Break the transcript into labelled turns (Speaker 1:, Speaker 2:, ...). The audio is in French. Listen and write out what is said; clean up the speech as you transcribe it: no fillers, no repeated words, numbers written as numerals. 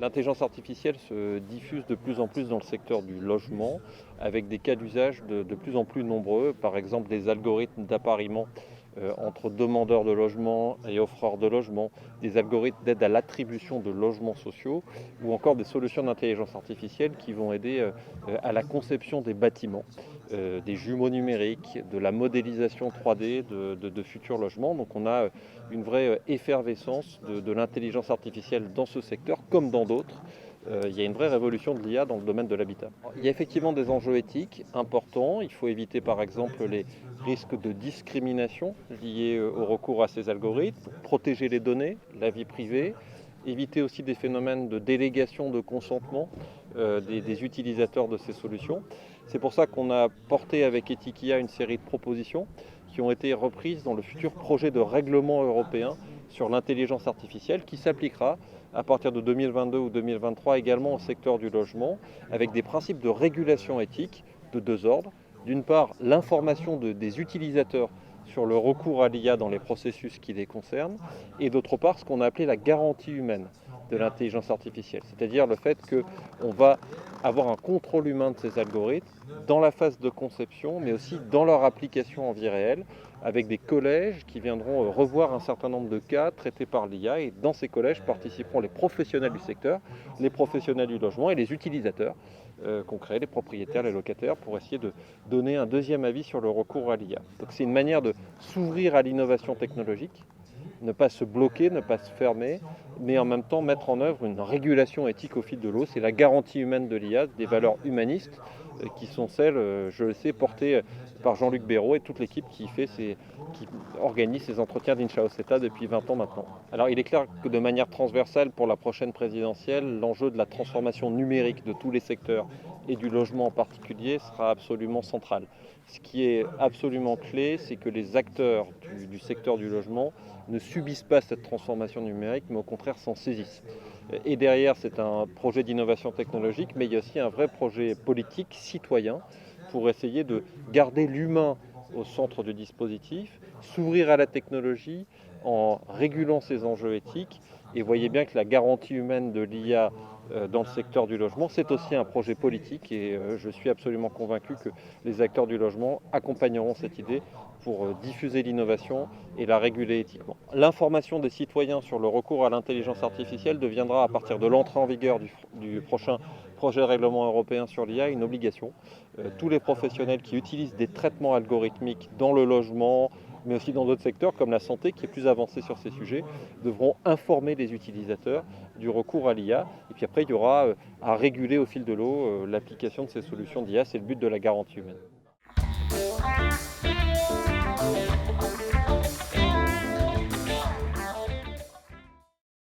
Speaker 1: L'intelligence artificielle se diffuse de plus en plus dans le secteur du logement, avec des cas d'usage de plus en plus nombreux, par exemple des algorithmes d'appariement entre demandeurs de logement et offreurs de logement, des algorithmes d'aide à l'attribution de logements sociaux, ou encore des solutions d'intelligence artificielle qui vont aider à la conception des bâtiments, des jumeaux numériques, de la modélisation 3D de futurs logements. Donc on a une vraie effervescence de l'intelligence artificielle dans ce secteur, comme dans d'autres. Il y a une vraie révolution de l'IA dans le domaine de l'habitat. Il y a effectivement des enjeux éthiques importants. Il faut éviter par exemple les risques de discrimination liés au recours à ces algorithmes, protéger les données, la vie privée, éviter aussi des phénomènes de délégation de consentement des utilisateurs de ces solutions. C'est pour ça qu'on a porté avec Ethikia une série de propositions qui ont été reprises dans le futur projet de règlement européen sur l'intelligence artificielle qui s'appliquera à partir de 2022 ou 2023 également au secteur du logement, avec des principes de régulation éthique de deux ordres. D'une part, l'information des utilisateurs sur le recours à l'IA dans les processus qui les concernent, et d'autre part, ce qu'on a appelé la garantie humaine de l'intelligence artificielle, c'est-à-dire le fait qu'on va avoir un contrôle humain de ces algorithmes dans la phase de conception, mais aussi dans leur application en vie réelle, avec des collèges qui viendront revoir un certain nombre de cas traités par l'IA, et dans ces collèges participeront les professionnels du secteur, les professionnels du logement et les utilisateurs concrets, les propriétaires, les locataires, pour essayer de donner un deuxième avis sur le recours à l'IA. Donc c'est une manière de s'ouvrir à l'innovation technologique, ne pas se bloquer, ne pas se fermer, mais en même temps mettre en œuvre une régulation éthique au fil de l'eau. C'est la garantie humaine de l'IA, des valeurs humanistes qui sont celles, je le sais, portées par Jean-Luc Béraud et toute l'équipe qui organise ces entretiens d'Inchaoseta depuis 20 ans maintenant. Alors il est clair que de manière transversale pour la prochaine présidentielle, l'enjeu de la transformation numérique de tous les secteurs et du logement en particulier sera absolument central. Ce qui est absolument clé, c'est que les acteurs du secteur du logement ne subissent pas cette transformation numérique, mais au contraire s'en saisissent. Et derrière, c'est un projet d'innovation technologique, mais il y a aussi un vrai projet politique, citoyen, pour essayer de garder l'humain au centre du dispositif, s'ouvrir à la technologie en régulant ses enjeux éthiques. Et voyez bien que la garantie humaine de l'IA dans le secteur du logement, c'est aussi un projet politique et je suis absolument convaincu que les acteurs du logement accompagneront cette idée pour diffuser l'innovation et la réguler éthiquement. L'information des citoyens sur le recours à l'intelligence artificielle deviendra à partir de l'entrée en vigueur du prochain projet de règlement européen sur l'IA une obligation. Tous les professionnels qui utilisent des traitements algorithmiques dans le logement, mais aussi dans d'autres secteurs comme la santé qui est plus avancée sur ces sujets, devront informer les utilisateurs du recours à l'IA. Et puis après, il y aura à réguler au fil de l'eau l'application de ces solutions d'IA. C'est le but de la garantie humaine.